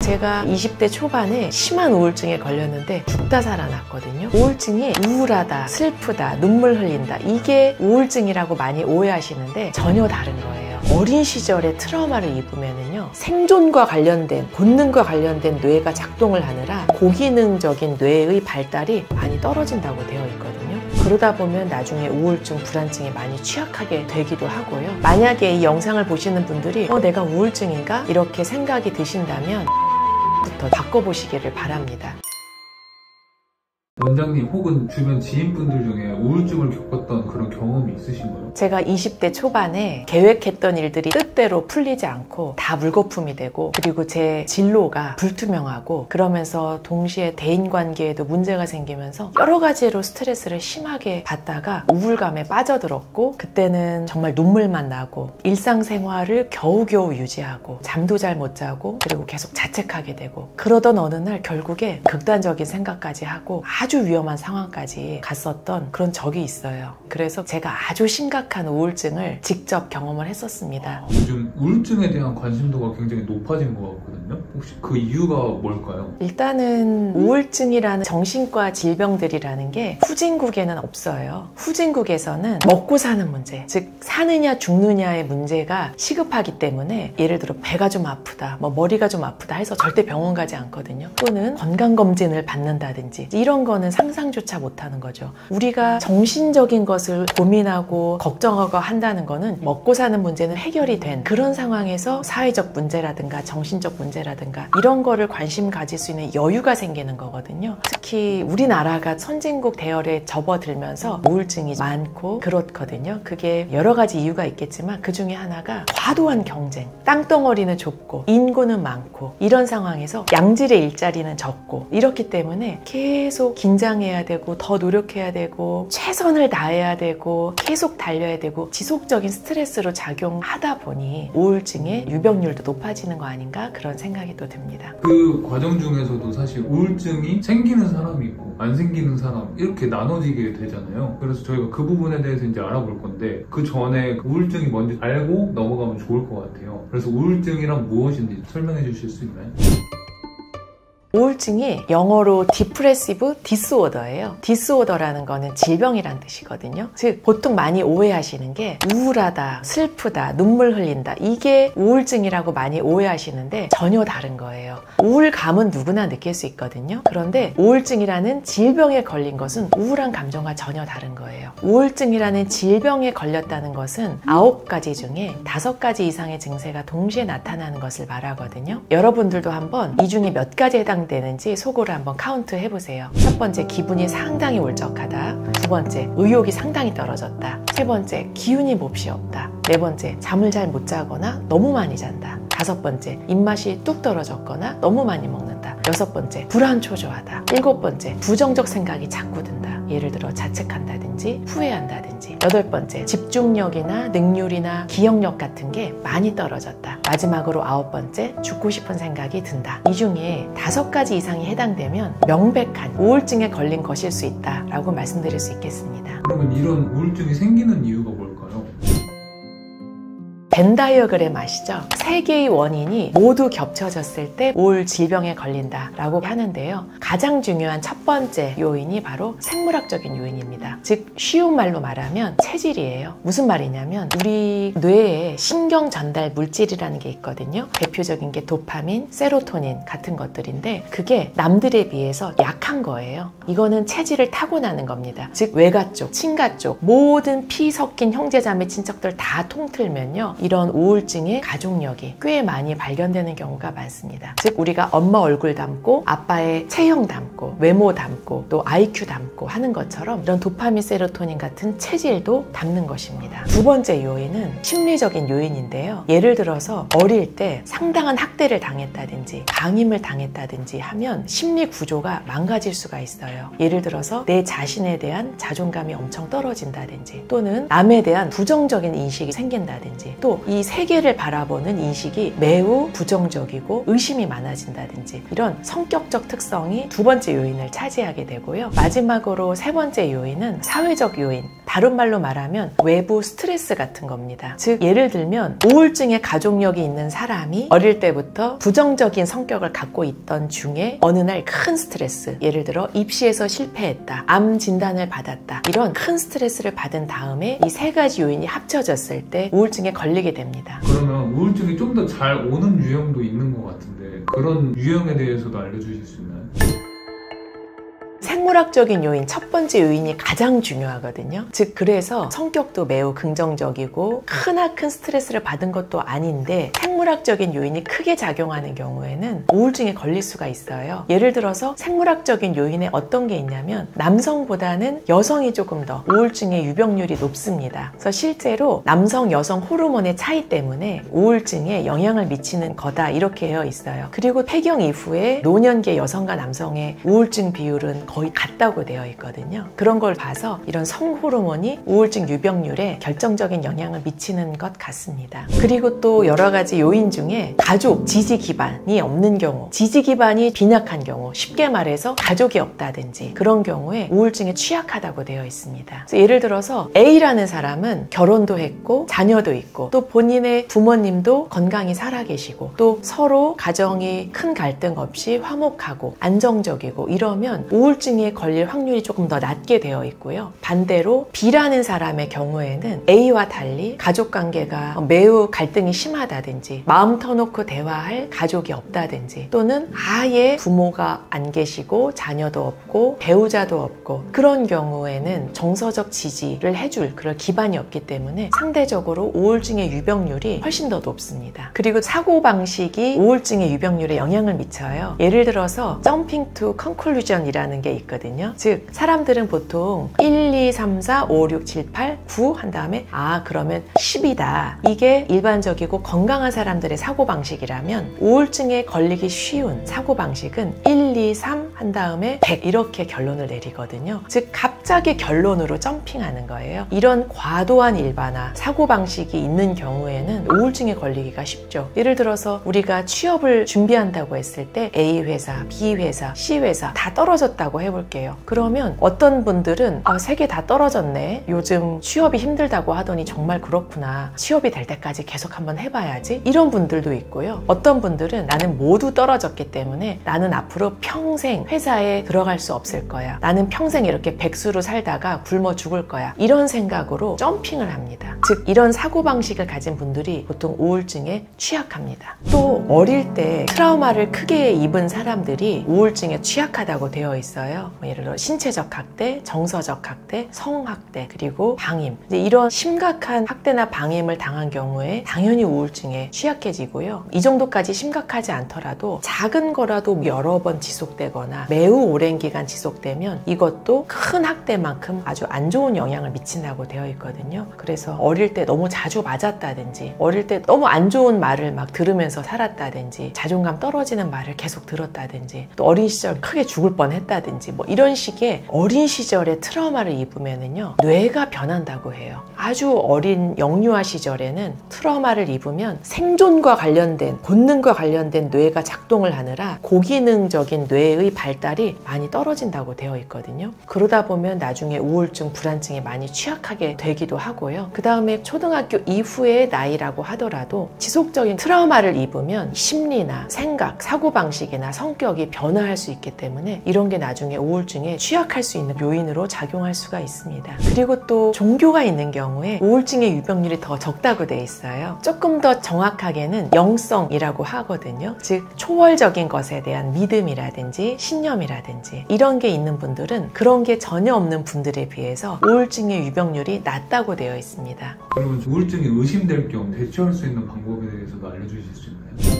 제가 20대 초반에 심한 우울증에 걸렸는데 죽다 살아났거든요. 우울증이 우울하다, 슬프다, 눈물 흘린다, 이게 우울증이라고 많이 오해하시는데 전혀 다른 거예요. 어린 시절에 트라우마를 입으면은요, 생존과 관련된, 본능과 관련된 뇌가 작동을 하느라 고기능적인 뇌의 발달이 많이 떨어진다고 되어 있거든요. 그러다 보면 나중에 우울증, 불안증에 많이 취약하게 되기도 하고요. 만약에 이 영상을 보시는 분들이 내가 우울증인가? 이렇게 생각이 드신다면 부터 바꿔보시기를 바랍니다. 원장님 혹은 주변 지인분들 중에 우울증을 겪었던 그런 경험이 있으신가요? 제가 20대 초반에 계획했던 일들이 뜻대로 풀리지 않고 다 물거품이 되고, 그리고 제 진로가 불투명하고, 그러면서 동시에 대인관계에도 문제가 생기면서 여러 가지로 스트레스를 심하게 받다가 우울감에 빠져들었고, 그때는 정말 눈물만 나고 일상생활을 겨우겨우 유지하고 잠도 잘 못 자고, 그리고 계속 자책하게 되고, 그러던 어느 날 결국에 극단적인 생각까지 하고 아주 위험한 상황까지 갔었던 그런 적이 있어요. 그래서 제가 아주 심각한 우울증을 직접 경험을 했었습니다. 요즘 우울증에 대한 관심도가 굉장히 높아진 것 같거든요. 혹시 그 이유가 뭘까요? 일단은 우울증이라는 정신과 질병들이라는 게 후진국에는 없어요. 후진국에서는 먹고 사는 문제, 즉 사느냐 죽느냐의 문제가 시급하기 때문에, 예를 들어 배가 좀 아프다, 머리가 좀 아프다 해서 절대 병원 가지 않거든요. 또는 건강검진을 받는다든지 이런 거는 상상조차 못하는 거죠. 우리가 정신적인 것을 고민하고 걱정하고 한다는 거는 먹고 사는 문제는 해결이 된 그런 상황에서 사회적 문제라든가 정신적 문제라든가 이런 거를 관심 가질 수 있는 여유가 생기는 거거든요. 특히 우리나라가 선진국 대열에 접어들면서 우울증이 많고 그렇거든요. 그게 여러 가지 이유가 있겠지만 그 중에 하나가 과도한 경쟁, 땅덩어리는 좁고 인구는 많고, 이런 상황에서 양질의 일자리는 적고, 이렇기 때문에 계속 긴장해야 되고 더 노력해야 되고 최선을 다해야 되고 계속 달려야 되고 지속적인 스트레스로 작용하다 보니 우울증의 유병률도 높아지는 거 아닌가, 그런 생각이 또 듭니다. 그 과정 중에서도 사실 우울증이 생기는 사람이 있고 안 생기는 사람, 이렇게 나눠지게 되잖아요. 그래서 저희가 그 부분에 대해서 이제 알아볼 건데, 그 전에 우울증이 뭔지 알고 넘어가면 좋을 것 같아요. 그래서 우울증이란 무엇인지 설명해 주실 수 있나요? 우울증이 영어로 Depressive Disorder예요. Disorder라는 거는 질병이란 뜻이거든요. 즉 보통 많이 오해하시는 게 우울하다, 슬프다, 눈물 흘린다, 이게 우울증이라고 많이 오해하시는데 전혀 다른 거예요. 우울감은 누구나 느낄 수 있거든요. 그런데 우울증이라는 질병에 걸린 것은 우울한 감정과 전혀 다른 거예요. 우울증이라는 질병에 걸렸다는 것은 9가지 중에 5가지 이상의 증세가 동시에 나타나는 것을 말하거든요. 여러분들도 한번 이 중에 몇 가지에 해당되는지 속으로 한번 카운트 해보세요. 첫 번째, 기분이 상당히 울적하다. 두 번째, 의욕이 상당히 떨어졌다. 세 번째, 기운이 몹시 없다. 네 번째, 잠을 잘 못 자거나 너무 많이 잔다. 다섯 번째, 입맛이 뚝 떨어졌거나 너무 많이 먹는다. 여섯 번째, 불안초조하다. 일곱 번째, 부정적 생각이 자꾸 든다. 예를 들어 자책한다든지 후회한다든지. 여덟 번째, 집중력이나 능률이나 기억력 같은 게 많이 떨어졌다. 마지막으로 아홉 번째, 죽고 싶은 생각이 든다. 이 중에 5가지 이상이 해당되면 명백한 우울증에 걸린 것일 수 있다라고 말씀드릴 수 있겠습니다. 그러면 이런 우울증이 생기는 이유가 뭘까요? 벤 다이어그램 아시죠? 3개의 원인이 모두 겹쳐졌을 때 우울 질병에 걸린다라고 하는데요. 가장 중요한 첫 번째 요인이 바로 생물학적인 요인입니다. 즉 쉬운 말로 말하면 체질이에요. 무슨 말이냐면 우리 뇌에 신경 전달 물질이라는 게 있거든요. 대표적인 게 도파민, 세로토닌 같은 것들인데 그게 남들에 비해서 약한 거예요. 이거는 체질을 타고나는 겁니다. 즉 외가 쪽, 친가 쪽 모든 피 섞인 형제자매 친척들 다 통틀면요, 이런 우울증의 가족력이 꽤 많이 발견되는 경우가 많습니다. 즉 우리가 엄마 얼굴 닮고 아빠의 체형 닮고 외모 닮고 또 IQ 닮고 하는 것처럼 이런 도파민, 세로토닌 같은 체질도 닮는 것입니다. 두 번째 요인은 심리적인 요인인데요. 예를 들어서 어릴 때 상당한 학대를 당했다든지 방임을 당했다든지 하면 심리 구조가 망가질 수가 있어요. 예를 들어서 내 자신에 대한 자존감이 엄청 떨어진다든지, 또는 남에 대한 부정적인 인식이 생긴다든지, 또 그리고 이 세계를 바라보는 인식이 매우 부정적이고 의심이 많아진다든지 이런 성격적 특성이 두 번째 요인을 차지하게 되고요. 마지막으로 세 번째 요인은 사회적 요인, 다른 말로 말하면 외부 스트레스 같은 겁니다. 즉 예를 들면 우울증의 가족력이 있는 사람이 어릴 때부터 부정적인 성격을 갖고 있던 중에 어느 날 큰 스트레스, 예를 들어 입시에서 실패했다, 암 진단을 받았다, 이런 큰 스트레스를 받은 다음에 이 세 가지 요인이 합쳐졌을 때 우울증에 걸리게 됩니다. 그러면 우울증이 좀 더 잘 오는 유형도 있는 것 같은데 그런 유형에 대해서도 알려주실 수 있나요? 생물학적인 요인, 첫 번째 요인이 가장 중요하거든요. 즉 그래서 성격도 매우 긍정적이고 크나큰 스트레스를 받은 것도 아닌데 생물학적인 요인이 크게 작용하는 경우에는 우울증에 걸릴 수가 있어요. 예를 들어서 생물학적인 요인에 어떤 게 있냐면 남성보다는 여성이 조금 더 우울증의 유병률이 높습니다. 그래서 실제로 남성, 여성 호르몬의 차이 때문에 우울증에 영향을 미치는 거다 이렇게 되어 있어요. 그리고 폐경 이후에 노년기 여성과 남성의 우울증 비율은 거의 같다고 되어 있거든요. 그런 걸 봐서 이런 성호르몬이 우울증 유병률에 결정적인 영향을 미치는 것 같습니다. 그리고 또 여러 가지 요인 중에 가족, 지지 기반이 없는 경우, 지지 기반이 빈약한 경우, 쉽게 말해서 가족이 없다든지 그런 경우에 우울증에 취약하다고 되어 있습니다. 그래서 예를 들어서 A라는 사람은 결혼도 했고 자녀도 있고 또 본인의 부모님도 건강히 살아계시고 또 서로 가정이 큰 갈등 없이 화목하고 안정적이고 이러면 우울증에 걸릴 확률이 조금 더 낮게 되어 있고요. 반대로 B라는 사람의 경우에는 A와 달리 가족관계가 매우 갈등이 심하다든지 마음 터놓고 대화할 가족이 없다든지 또는 아예 부모가 안 계시고 자녀도 없고 배우자도 없고 그런 경우에는 정서적 지지를 해줄 그런 기반이 없기 때문에 상대적으로 우울증의 유병률이 훨씬 더 높습니다. 그리고 사고방식이 우울증의 유병률에 영향을 미쳐요. 예를 들어서 jumping to conclusion이라는 게 있거든요. 즉 사람들은 보통 1, 2, 3, 4, 5, 6, 7, 8, 9 한 다음에 그러면 10이다. 이게 일반적이고 건강한 사람들의 사고방식이라면 우울증에 걸리기 쉬운 사고방식은 1, 2, 3 한 다음에 100 이렇게 결론을 내리거든요. 즉 갑자기 결론으로 점핑하는 거예요. 이런 과도한 일반화, 사고방식이 있는 경우에는 우울증에 걸리기가 쉽죠. 예를 들어서 우리가 취업을 준비한다고 했을 때 A 회사, B 회사, C 회사 다 떨어졌다고 해볼게요. 그러면 어떤 분들은 3개 다 떨어졌네. 요즘 취업이 힘들다고 하더니 정말 그렇구나. 취업이 될 때까지 계속 한번 해봐야지. 이런 분들도 있고요. 어떤 분들은 나는 모두 떨어졌기 때문에 나는 앞으로 평생 회사에 들어갈 수 없을 거야. 나는 평생 이렇게 백수로 살다가 굶어 죽을 거야. 이런 생각으로 점핑을 합니다. 즉 이런 사고방식을 가진 분들이 보통 우울증에 취약합니다. 또 어릴 때 트라우마를 크게 입은 사람들이 우울증에 취약하다고 되어 있어요. 예를 들어 신체적 학대, 정서적 학대, 성학대, 그리고 방임. 이런 심각한 학대나 방임을 당한 경우에 당연히 우울증에 취약해지고요. 이 정도까지 심각하지 않더라도 작은 거라도 여러 번 지속되거나 매우 오랜 기간 지속되면 이것도 큰 학대만큼 아주 안 좋은 영향을 미친다고 되어 있거든요. 그래서 어릴 때 너무 자주 맞았다든지 어릴 때 너무 안 좋은 말을 막 들으면서 살았다든지 자존감 떨어지는 말을 계속 들었다든지 또 어린 시절 크게 죽을 뻔했다든지 뭐 이런 식의 어린 시절에 트라우마를 입으면은요 뇌가 변한다고 해요. 아주 어린 영유아 시절에는 트라우마를 입으면 생존과 관련된 본능과 관련된 뇌가 작동을 하느라 고기능적인 뇌의 발달이 많이 떨어진다고 되어 있거든요. 그러다 보면 나중에 우울증, 불안증에 많이 취약하게 되기도 하고요. 그 다음에 초등학교 이후의 나이라고 하더라도 지속적인 트라우마를 입으면 심리나 생각, 사고방식이나 성격이 변화할 수 있기 때문에 이런 게 나중에 우울증에 취약할 수 있는 요인으로 작용할 수가 있습니다. 그리고 또 종교가 있는 경우에 우울증의 유병률이 더 적다고 돼 있어요. 조금 더 정확하게는 영성이라고 하거든요. 즉 초월적인 것에 대한 믿음이라든지 신념이라든지 이런 게 있는 분들은 그런 게 전혀 없는 분들에 비해서 우울증의 유병률이 낮다고 되어 있습니다. 그러면 우울증이 의심될 경우 대처할 수 있는 방법에 대해서도 알려주실 수 있나요?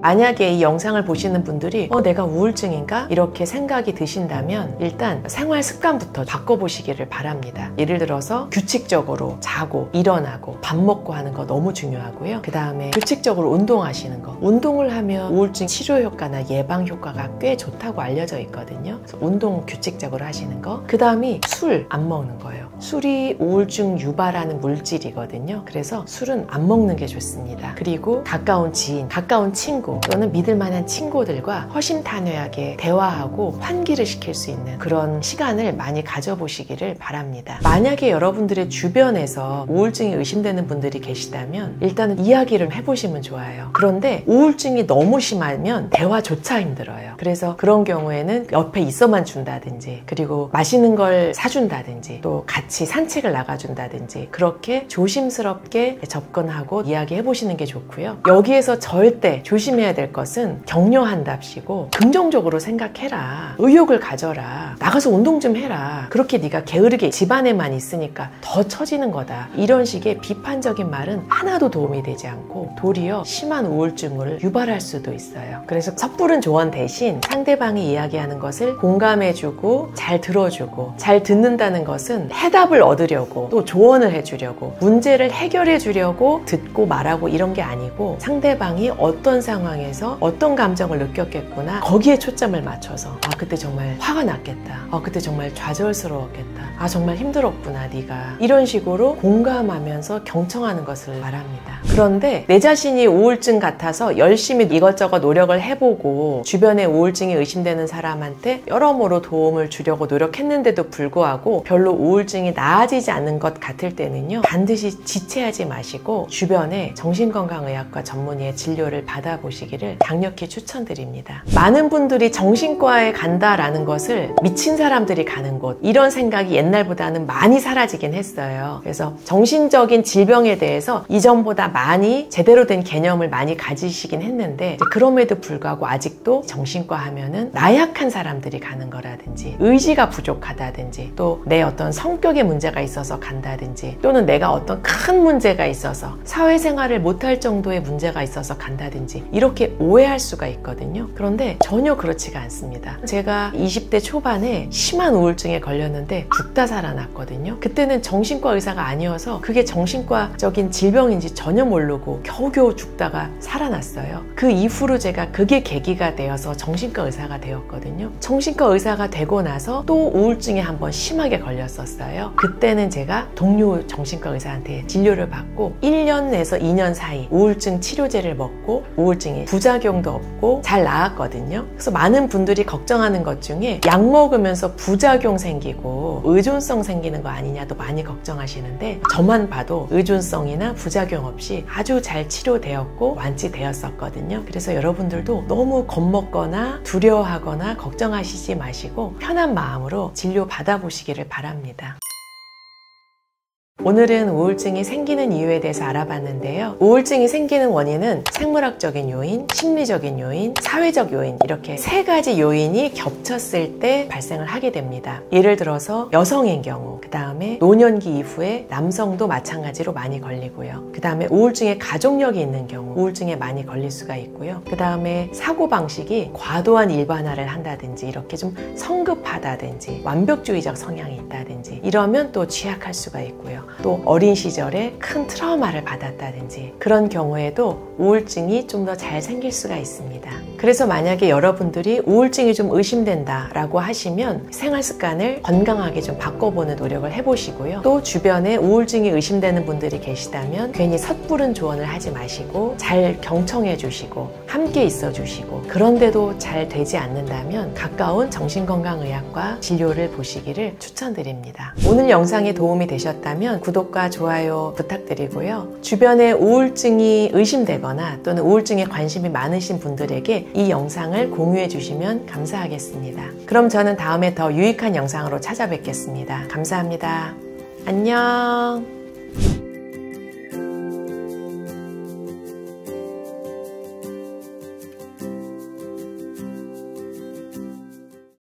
만약에 이 영상을 보시는 분들이 내가 우울증인가? 이렇게 생각이 드신다면 일단 생활 습관부터 바꿔보시기를 바랍니다. 예를 들어서 규칙적으로 자고 일어나고 밥 먹고 하는 거 너무 중요하고요. 그 다음에 규칙적으로 운동하시는 거. 운동을 하면 우울증 치료 효과나 예방 효과가 꽤 좋다고 알려져 있거든요. 그래서 운동 규칙적으로 하시는 거. 그 다음이 술 안 먹는 거예요. 술이 우울증 유발하는 물질이거든요. 그래서 술은 안 먹는 게 좋습니다. 그리고 가까운 지인, 가까운 친구 또는 믿을 만한 친구들과 허심탄회하게 대화하고 환기를 시킬 수 있는 그런 시간을 많이 가져보시기를 바랍니다. 만약에 여러분들의 주변에서 우울증이 의심되는 분들이 계시다면 일단은 이야기를 해보시면 좋아요. 그런데 우울증이 너무 심하면 대화조차 힘들어요. 그래서 그런 경우에는 옆에 있어만 준다든지 그리고 맛있는 걸 사준다든지 또 같이 산책을 나가준다든지 그렇게 조심스럽게 접근하고 이야기해보시는 게 좋고요. 여기에서 절대 조심해야 될 것은 격려한답시고 긍정적으로 생각해라. 의욕을 가져라. 나가서 운동 좀 해라. 그렇게 네가 게으르게 집안에만 있으니까 더 처지는 거다. 이런 식의 비판적인 말은 하나도 도움이 되지 않고 도리어 심한 우울증을 유발할 수도 있어요. 그래서 섣부른 조언 대신 상대방이 이야기하는 것을 공감해주고 잘 들어주고 잘 듣는다는 것은 해답을 얻으려고 또 조언을 해주려고 문제를 해결해 주려고 듣고 말하고 이런 게 아니고 상대방이 어떤 상황에서 어떤 감정을 느꼈겠구나 거기에 초점을 맞춰서 그때 정말 화가 났겠다. 그때 정말 좌절스러웠겠다. 정말 힘들었구나 네가. 이런 식으로 공감하면서 경청하는 것을 말합니다. 그런데 내 자신이 우울증 같아서 열심히 이것저것 노력을 해보고 주변에 우울증이 의심되는 사람한테 여러모로 도움을 주려고 노력했는데도 불구하고 별로 우울증이 나아지지 않는 것 같을 때는요, 반드시 지체하지 마시고 주변에 정신건강의학과 전문의의 진료를 받아보시기를 강력히 추천드립니다. 많은 분들이 정신과에 간다라는 것을 미친 사람들이 가는 곳, 이런 생각이 옛날보다는 많이 사라지긴 했어요. 그래서 정신적인 질병에 대해서 이전보다 많이 제대로 된 개념을 많이 가지시긴 했는데 그럼에도 불구하고 아직도 정신과 하면은 나약한 사람들이 가는 거라든지 의지가 부족하다든지 또 내 어떤 성격에 문제가 있어서 간다든지 또는 내가 어떤 큰 문제가 있어서 사회생활을 못할 정도의 문제가 있어서 간다든지 이렇게 오해할 수가 있거든요. 그런데 전혀 그렇지가 않습니다. 제가 20대 초반에 심한 우울증에 걸렸는데 죽다 살아났거든요. 그때는 정신과 의사가 아니어서 그게 정신과적인 질병인지 전혀 모르고 겨우겨우 죽다가 살아났어요. 그 이후로 제가 그게 계기가 되어서 정신과 의사가 되었거든요. 정신과 의사가 되고 나서 또 우울증에 한번 심하게 걸렸었어요. 그때는 제가 동료 정신과 의사한테 진료를 받고 1년에서 2년 사이 우울증 치료제를 먹고 우울증이 부작용도 없고 잘 나았거든요. 그래서 많은 분들이 걱정하는 것 중에 약 먹으면서 부작용 생기고 의존성 생기는 거 아니냐도 많이 걱정하시는데 저만 봐도 의존성이나 부작용 없이 아주 잘 치료되었고 완치되었었거든요. 그래서 여러분들도 너무 겁먹거나 두려워하거나 걱정하시지 마시고 편한 마음으로 진료 받아보시기를 바랍니다. 오늘은 우울증이 생기는 이유에 대해서 알아봤는데요. 우울증이 생기는 원인은 생물학적인 요인, 심리적인 요인, 사회적 요인 이렇게 세 가지 요인이 겹쳤을 때 발생을 하게 됩니다. 예를 들어서 여성인 경우, 그 다음에 노년기 이후에 남성도 마찬가지로 많이 걸리고요. 그 다음에 우울증에 가족력이 있는 경우 우울증에 많이 걸릴 수가 있고요. 그 다음에 사고방식이 과도한 일반화를 한다든지 이렇게 좀 성급하다든지 완벽주의적 성향이 있다든지 이러면 또 취약할 수가 있고요. 또 어린 시절에 큰 트라우마를 받았다든지 그런 경우에도 우울증이 좀 더 잘 생길 수가 있습니다. 그래서 만약에 여러분들이 우울증이 좀 의심된다 라고 하시면 생활 습관을 건강하게 좀 바꿔보는 노력을 해보시고요. 또 주변에 우울증이 의심되는 분들이 계시다면 괜히 섣부른 조언을 하지 마시고 잘 경청해 주시고 함께 있어 주시고 그런데도 잘 되지 않는다면 가까운 정신건강의학과 진료를 보시기를 추천드립니다. 오늘 영상이 도움이 되셨다면 구독과 좋아요 부탁드리고요. 주변에 우울증이 의심되거나 또는 우울증에 관심이 많으신 분들에게 이 영상을 공유해 주시면 감사하겠습니다. 그럼 저는 다음에 더 유익한 영상으로 찾아뵙겠습니다. 감사합니다. 안녕.